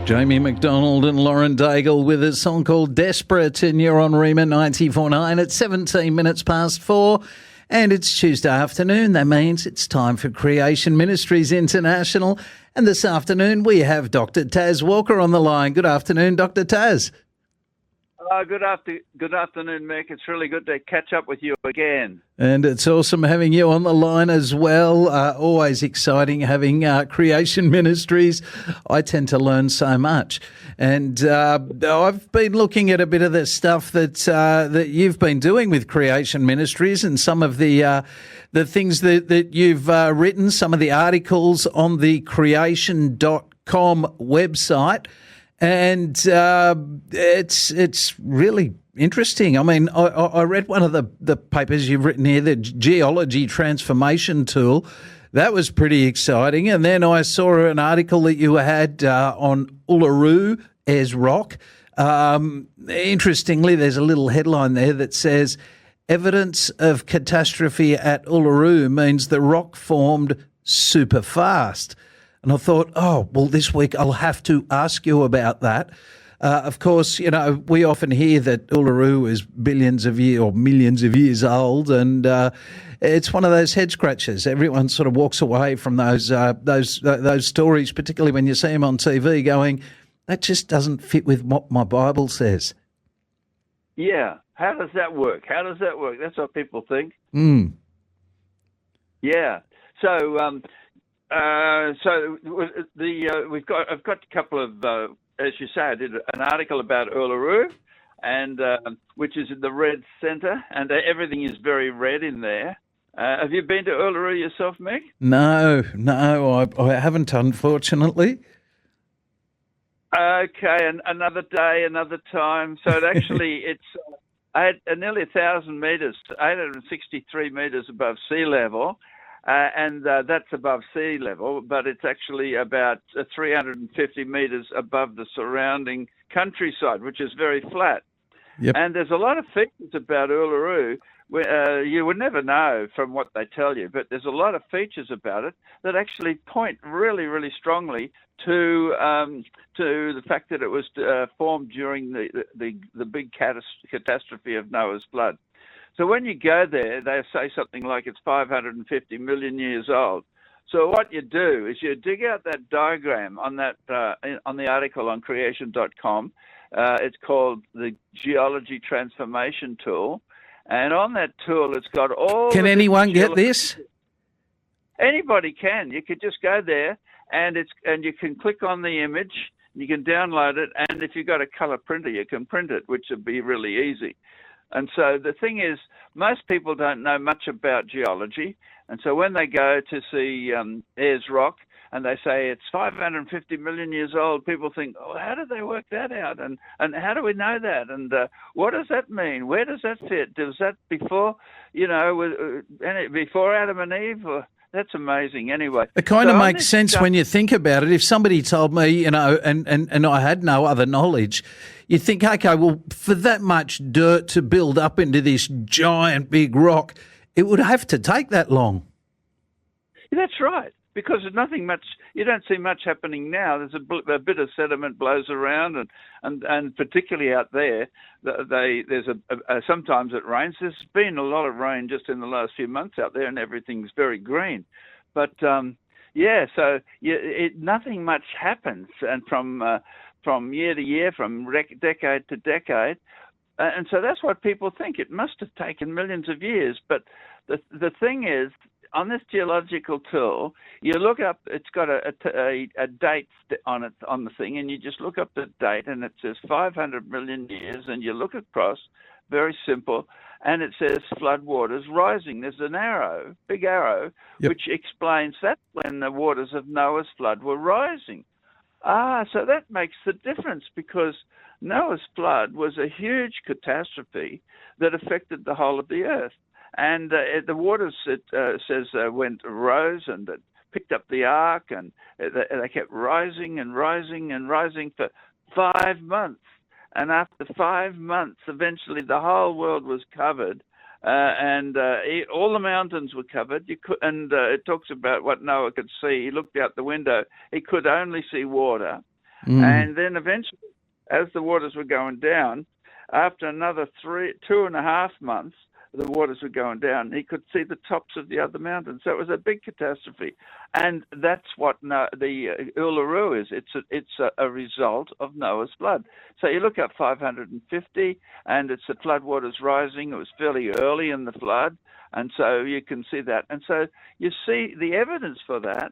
Jamie McDonald and Lauren Daigle with a song called Desperate, and you're on Rima 94.9 at 17 minutes past 4. And it's Tuesday afternoon. That means it's time for Creation Ministries International. And this afternoon we have Dr. Tas Walker on the line. Good afternoon, Dr. Tas. Good afternoon, Mick. It's really good to catch up with you again. And it's awesome having you on the line as well. Always exciting having Creation Ministries. I tend to learn so much. And I've been looking at a bit of the stuff that you've been doing with Creation Ministries and some of the things that you've written, some of the articles on the creation.com website. And it's really interesting. I mean, I read one of the papers you've written here, the Geological Transformation Tool. That was pretty exciting. And then I saw an article that you had on Uluru as rock. Interestingly, there's a little headline there that says, evidence of catastrophe at Uluru means the rock formed super fast. And I thought, this week I'll have to ask you about that. Of course, you know, we often hear that Uluru is billions of years or millions of years old, and it's one of those head scratchers. Everyone sort of walks away from those stories, particularly when you see them on TV, going, that just doesn't fit with what my Bible says. Yeah. How does that work? That's what people think. Yeah. I've got a couple of, as you say, I did an article about Uluru, and which is in the red centre, and everything is very red in there. Have you been to Uluru yourself, Mick? No, I haven't, unfortunately. Okay, and another day, another time. So it's nearly 1,000 metres, 863 metres above sea level. And that's above sea level, but it's actually about 350 metres above the surrounding countryside, which is very flat. Yep. And there's a lot of features about Uluru you would never know from what they tell you, but there's a lot of features about it that actually point really, really strongly to the fact that it was formed during the big catastrophe of Noah's flood. So when you go there, they say something like it's 550 million years old. So what you do is you dig out that diagram on that on the article on creation.com. It's called the Geological Transformation Tool, and on that tool, it's got all. Can anyone get this? Anybody can. You could just go there, and you can click on the image. You can download it, and if you've got a color printer, you can print it, which would be really easy. And so the thing is, most people don't know much about geology. And so when they go to see Ayers Rock and they say it's 550 million years old, people think, oh, how did they work that out? And how do we know that? And what does that mean? Where does that fit? Was that before, before Adam and Eve? Or, that's amazing. Anyway, it kind of makes sense when you think about it. If somebody told me, and I had no other knowledge, you think, okay, well, for that much dirt to build up into this giant big rock, it would have to take that long. That's right, because there's nothing much. You don't see much happening now. There's a bit of sediment blows around, and particularly out there, sometimes it rains. There's been a lot of rain just in the last few months out there, and everything's very green. But nothing much happens, and from year to year, from decade to decade. And so that's what people think. It must have taken millions of years. But the thing is, on this geological tool, you look up, it's got a date on it, on the thing, and you just look up the date, and it says 500 million years, and you look across, very simple, and it says flood waters rising. There's an arrow, big arrow, yep, which explains that when the waters of Noah's flood were rising. So that makes the difference, because Noah's flood was a huge catastrophe that affected the whole of the earth. And the waters, it says, rose, and it picked up the ark, and they kept rising and rising and rising for 5 months. And after 5 months, eventually the whole world was covered, and all the mountains were covered. It talks about what Noah could see. He looked out the window. He could only see water. And then eventually, as the waters were going down, after another 2.5 months, the waters were going down. He could see the tops of the other mountains. So it was a big catastrophe. And that's what the Uluru is. It's a result of Noah's flood. So you look at 550, and it's the flood waters rising. It was fairly early in the flood, and so you can see that. And so you see the evidence for that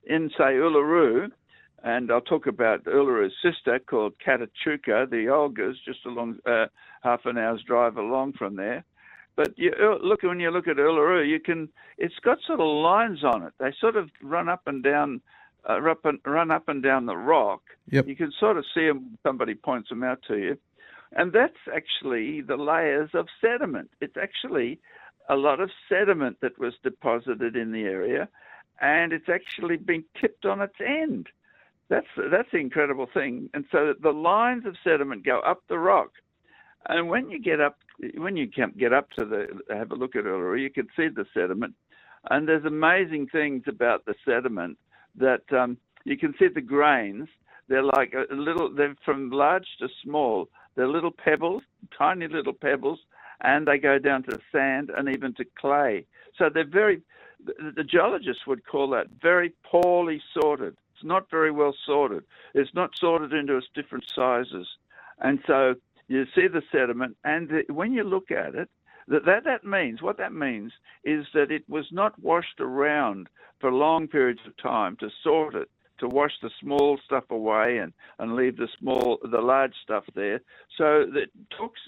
in, say, Uluru. And I'll talk about Uluru's sister called Katachuka, the Olgas, just along half an hour's drive along from there. But when you look at Uluru, it's got sort of lines on it. They sort of run up and down the rock. Yep. You can sort of see them. Somebody points them out to you, and that's actually the layers of sediment. It's actually a lot of sediment that was deposited in the area, and it's actually been tipped on its end. That's the incredible thing. And so the lines of sediment go up the rock. And when you get up to have a look at Uluru, you can see the sediment. And there's amazing things about the sediment that you can see the grains. They're like they're from large to small. They're little pebbles, tiny little pebbles, and they go down to sand and even to clay. So the geologists would call that very poorly sorted. It's not very well sorted. It's not sorted into its different sizes. And so you see the sediment, and when you look at it, that means is that it was not washed around for long periods of time to sort it, to wash the small stuff away and leave the large stuff there. So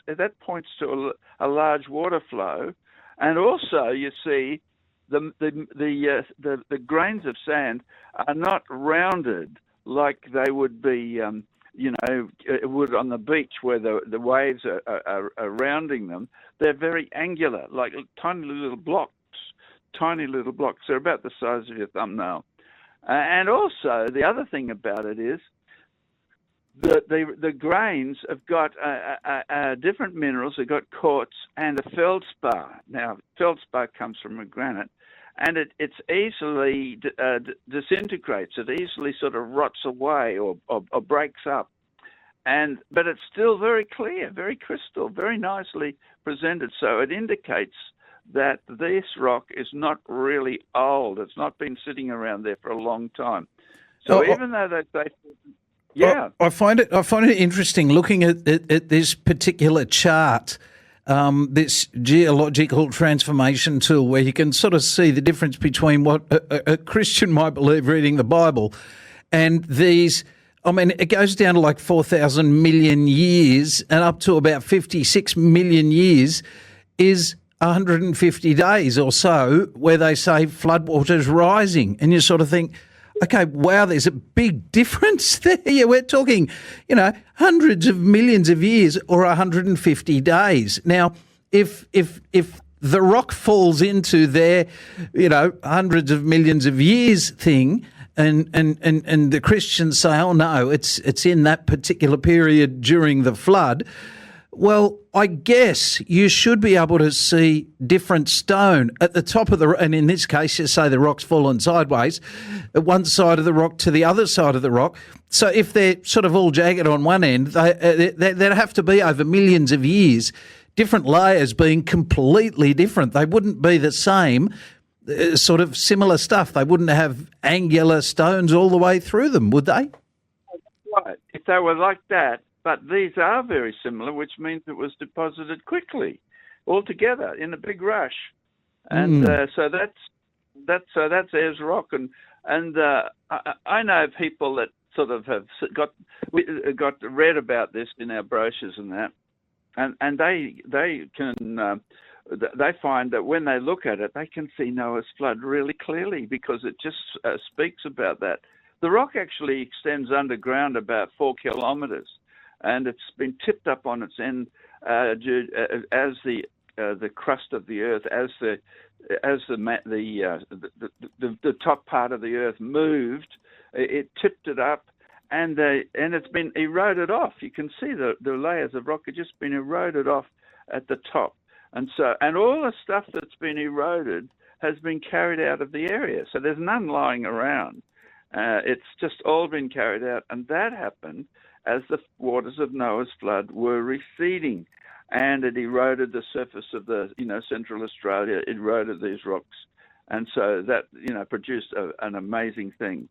that points to a large water flow, and also you see the grains of sand are not rounded like they would be. Wood on the beach where the waves are rounding them. They're very angular, like tiny little blocks. They're about the size of your thumbnail. And also, the other thing about it is that the grains have got different minerals. They've got quartz and a feldspar. Now, feldspar comes from a granite, and it's easily disintegrates. It easily sort of rots away or breaks up. But it's still very clear, very crystal, very nicely presented. So it indicates that this rock is not really old. It's not been sitting around there for a long time. So even though they say, yeah, I find it interesting looking at this particular chart. This Geological Transformation Tool, where you can sort of see the difference between what a Christian might believe reading the Bible and these. I mean, it goes down to like 4,000 million years and up to about 56 million years is 150 days or so where they say floodwaters rising. And you sort of think, okay, wow, there's a big difference there. Yeah, we're talking, hundreds of millions of years or 150 days. Now, if the rock falls into their, hundreds of millions of years thing, and the Christians say, oh no, it's in that particular period during the flood. Well, I guess you should be able to see different stone at the top of and in this case, you say the rock's fallen sideways, at one side of the rock to the other side of the rock. So if they're sort of all jagged on one end, there'd have to be over millions of years, different layers being completely different. They wouldn't be the same, sort of similar stuff. They wouldn't have angular stones all the way through them, would they? Right. If they were like that. But these are very similar, which means it was deposited quickly, all together in a big rush, and so that's Ayers Rock, and I know people that sort of have got read about this in our brochures and that, and they find that when they look at it, they can see Noah's flood really clearly because it just speaks about that. The rock actually extends underground about 4 kilometres. And it's been tipped up on its end as the crust of the earth, as the top part of the earth moved, it tipped it up, and it's been eroded off. You can see the layers of rock have just been eroded off at the top, and all the stuff that's been eroded has been carried out of the area. So there's none lying around. It's just all been carried out, and that happened as the waters of Noah's flood were receding, and it eroded the surface of Central Australia, it eroded these rocks, and so that, produced an amazing thing.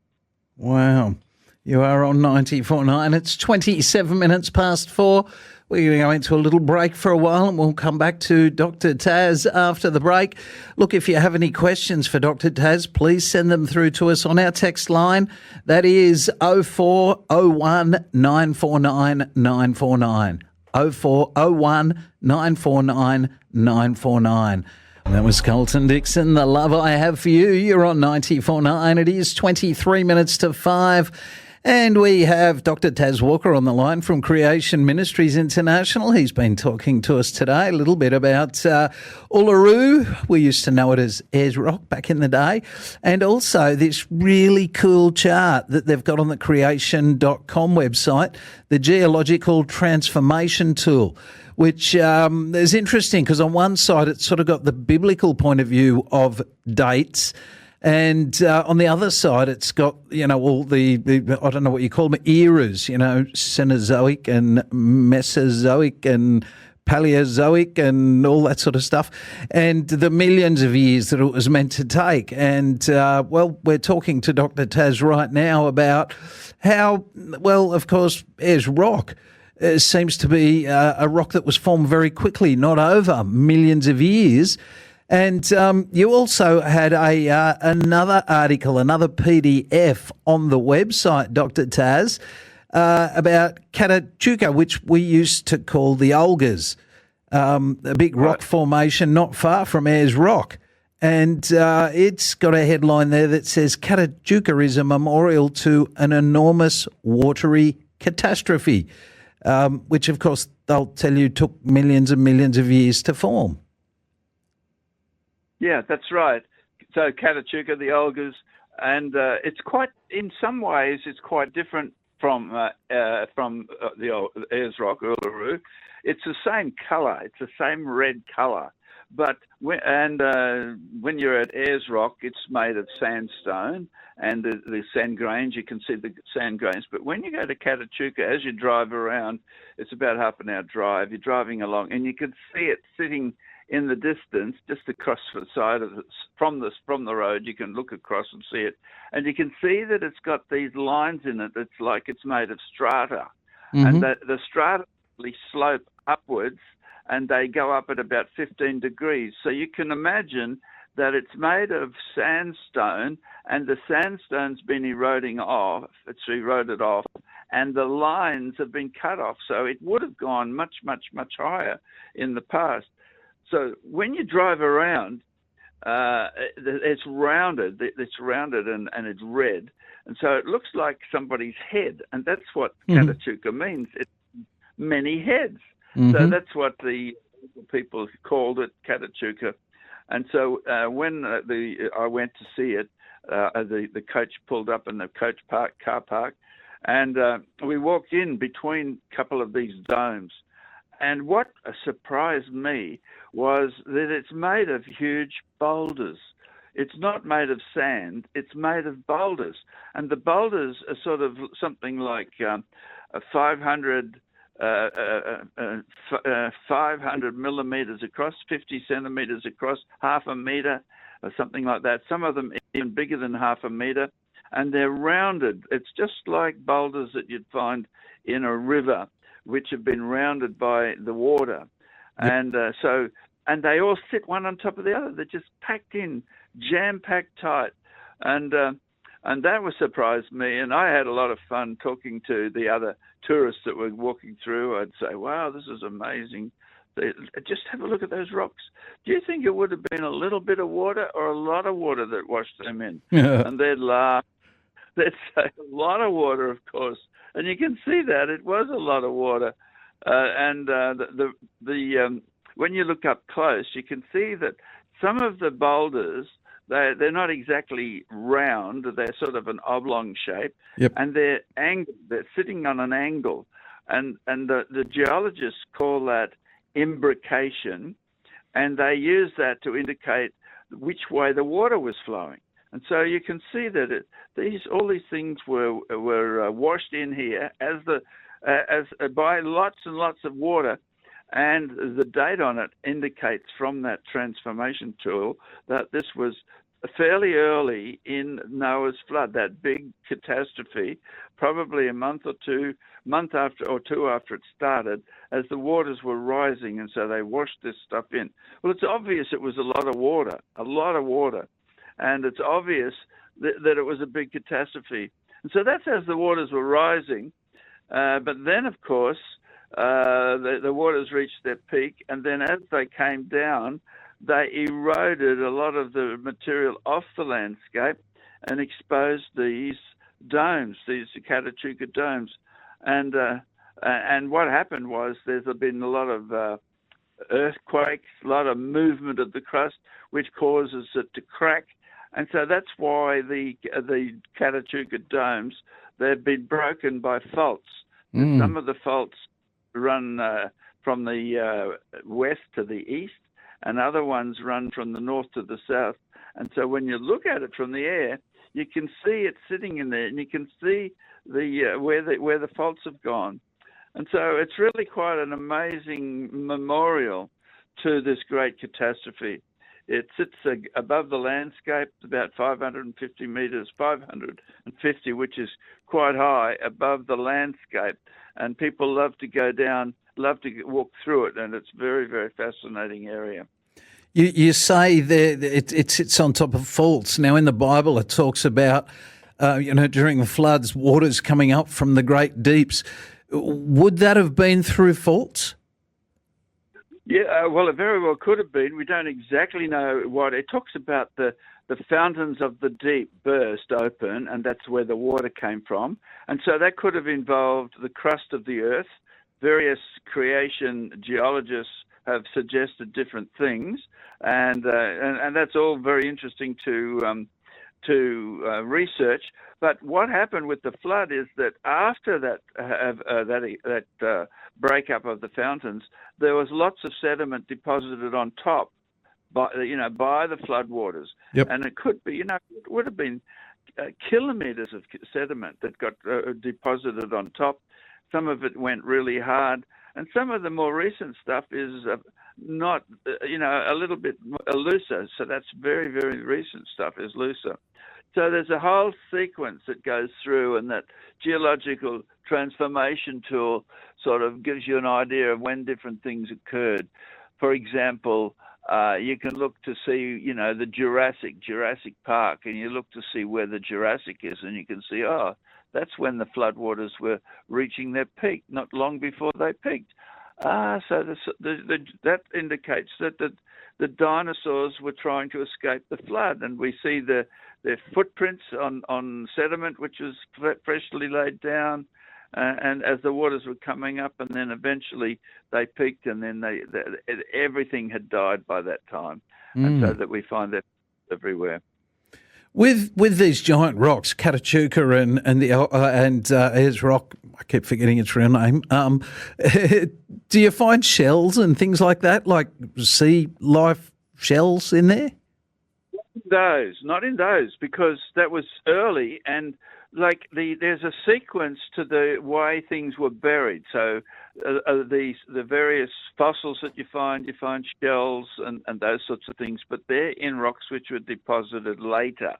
Wow. You are on 94.9. It's 27 minutes past 4. We're going to go into a little break for a while and we'll come back to Dr. Tas after the break. Look, if you have any questions for Dr. Tas, please send them through to us on our text line. That is 0401 949 949. 0401 949 949. That was Colton Dixon, The Love I Have For You. You're on 94.9. It is 23 minutes to 5. And we have Dr. Tas Walker on the line from Creation Ministries International. He's been talking to us today a little bit about Uluru. We used to know it as Ayers Rock back in the day. And also this really cool chart that they've got on the creation.com website, the Geological Transformation Tool, which is interesting because on one side it's sort of got the biblical point of view of dates, and on the other side it's got, all the I don't know what you call them, eras, Cenozoic and Mesozoic and Paleozoic and all that sort of stuff, and the millions of years that it was meant to take. And, we're talking to Dr. Tas right now about how, of course, Ayers Rock seems to be a rock that was formed very quickly, not over millions of years. And you also had another article, another PDF on the website, Dr. Tas, about Katachuka, which we used to call the Olgas, a big rock formation not far from Ayers Rock. And it's got a headline there that says Katachuka is a memorial to an enormous watery catastrophe, which, of course, they'll tell you took millions and millions of years to form. Yeah, that's right. So Katachuka, the Olgas, and it's quite, in some ways, it's quite different from the Ayers Rock, Uluru. It's the same colour. It's the same red colour. But when you're at Ayers Rock, it's made of sandstone and the sand grains. You can see the sand grains. But when you go to Katachuka, as you drive around, it's about half an hour drive. You're driving along, and you can see it sitting in the distance, just across the side of from the road. You can look across and see it, and you can see that it's got these lines in it. It's like it's made of strata, and that the strata slope upwards, and they go up at about 15 degrees. So you can imagine that it's made of sandstone, and the sandstone's been eroding off. It's eroded off, and the lines have been cut off. So it would have gone much, much, much higher in the past. So when you drive around, it's rounded. It's rounded and it's red, and so it looks like somebody's head, and that's what Katachuka means. It's many heads. So that's what the people called it, Katachuka. And so when I went to see it, the coach pulled up in the car park, and we walked in between a couple of these domes. And what surprised me was that it's made of huge boulders. It's not made of sand, it's made of boulders. And the boulders are sort of something like 500 millimeters across, 50 centimeters across, half a meter, or something like that. Some of them even bigger than half a meter. And they're rounded. It's just like boulders that you'd find in a river, which have been rounded by the water. Yep. And they all sit one on top of the other. They're just packed in, jam-packed tight. And that was surprised me. And I had a lot of fun talking to the other tourists that were walking through. I'd say, wow, this is amazing. Just have a look at those rocks. Do you think it would have been a little bit of water or a lot of water that washed them in? Yeah. And they'd laugh. They'd say, a lot of water, of course. And you can see that it was a lot of water, when you look up close, you can see that some of the boulders they're not exactly round; they're sort of an oblong shape, yep. And they're angled. They're sitting on an angle, and the geologists call that imbrication, and they use that to indicate which way the water was flowing. And so you can see that all these things were washed in here as by lots and lots of water, and the date on it indicates from that transformation tool that this was fairly early in Noah's flood, that big catastrophe, probably a month or two after it started, as the waters were rising, and so they washed this stuff in. Well, it's obvious it was a lot of water, and it's obvious that it was a big catastrophe. And so that's as the waters were rising, but then, of course, the waters reached their peak, and then as they came down, they eroded a lot of the material off the landscape and exposed these domes, these Catachuca domes. And what happened was there's been a lot of earthquakes, a lot of movement of the crust, which causes it to crack. And so that's why the Catachuca domes, they've been broken by faults. Some of the faults run from the west to the east, and other ones run from the north to the south. And so when you look at it from the air, you can see it sitting in there, and you can see where the faults have gone. And so it's really quite an amazing memorial to this great catastrophe. It sits above the landscape, about 550 meters, 550, which is quite high above the landscape. And people love to go down, love to walk through it, and it's a very, very fascinating area. You say that it sits on top of faults. Now, in the Bible, it talks about, during the floods, waters coming up from the great deeps. Would that have been through faults? Yeah, well, it very well could have been. We don't exactly know what. It talks about the fountains of the deep burst open, and that's where the water came from. And so that could have involved the crust of the earth. Various creation geologists have suggested different things, and that's all very interesting to research. But what happened with the flood is that after that breakup of the fountains, there was lots of sediment deposited on top by the floodwaters. Yep. And it could be, it would have been kilometers of sediment that got deposited on top. Some of it went really hard, and some of the more recent stuff is not, a little bit looser. So that's very, very recent stuff is looser. So there's a whole sequence that goes through, and that Geological Transformation Tool sort of gives you an idea of when different things occurred. For example, you can look to see, the Jurassic Park, and you look to see where the Jurassic is, and you can see, that's when the floodwaters were reaching their peak, not long before they peaked. So that indicates that the dinosaurs were trying to escape the flood, and we see their footprints on sediment, which was freshly laid down, and as the waters were coming up, and then eventually they peaked, and then everything had died by that time, and so that we find that everywhere. With these giant rocks, Catachuca and Ayers Rock, I keep forgetting its real name. Do you find shells and things like that, like sea life shells in there? Not in those, because that was early, and there's a sequence to the way things were buried. So the various fossils that you find shells and those sorts of things, but they're in rocks which were deposited later.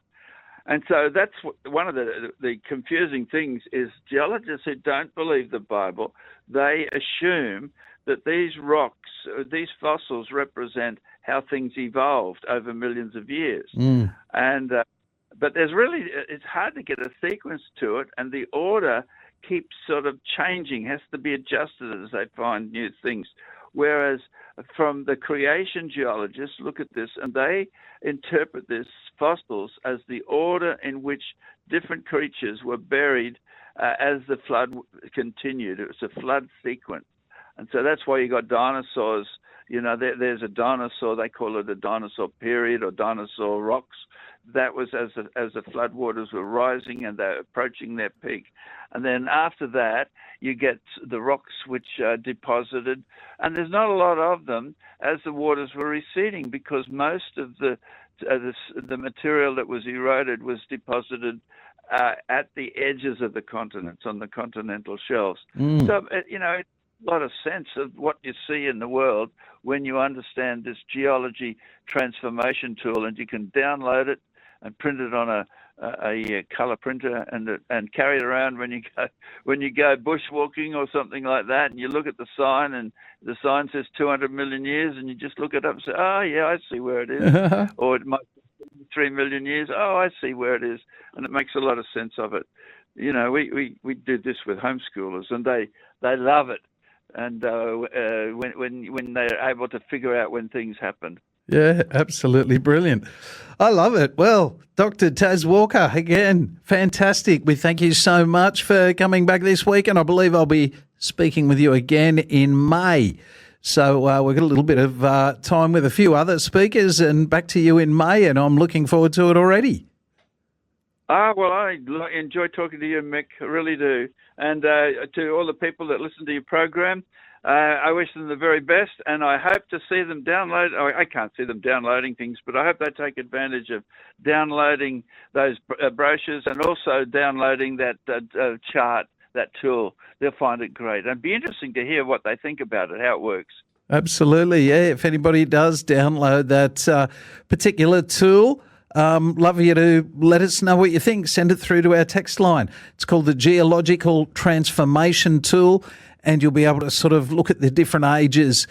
And so that's one of the confusing things is geologists who don't believe the Bible, they assume that these rocks, these fossils represent how things evolved over millions of years. And but it's hard to get a sequence to it, and the order keeps sort of changing, has to be adjusted as they find new things. Whereas from the creation geologists look at this, and they interpret these fossils as the order in which different creatures were buried as the flood continued. It was a flood sequence. And so that's why you got dinosaurs. There's a dinosaur, they call it a dinosaur period or dinosaur rocks. That was as the floodwaters were rising and they're approaching their peak. And then after that, you get the rocks which are deposited. And there's not a lot of them as the waters were receding, because most of the the material that was eroded was deposited at the edges of the continents, on the continental shelves. So, it's a lot of sense of what you see in the world when you understand this geology transformation tool, and you can download it and print it on a color printer and carry it around when you go bushwalking or something like that, and you look at the sign and the sign says 200 million years, and you just look it up and say, oh yeah, I see where it is. Or it might be 3 million years. Oh, I see where it is. And it makes a lot of sense of it. We do this with homeschoolers, and they love it. And when they're able to figure out when things happen. Yeah, absolutely brilliant. I love it. Well, Dr. Tas Walker, again, fantastic. We thank you so much for coming back this week, and I believe I'll be speaking with you again in May. So we've got a little bit of time with a few other speakers, and back to you in May, and I'm looking forward to it already. Well, I enjoy talking to you, Mick. I really do. And to all the people that listen to your program, I wish them the very best, and I hope to see them download. I can't see them downloading things, but I hope they take advantage of downloading those brochures and also downloading that chart, that tool. They'll find it great. And it'd be interesting to hear what they think about it, how it works. Absolutely, yeah. If anybody does download that particular tool, love you to let us know what you think. Send it through to our text line. It's called the Geological Transformation Tool, and you'll be able to sort of look at the different ages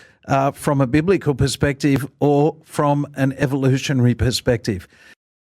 from a biblical perspective or from an evolutionary perspective.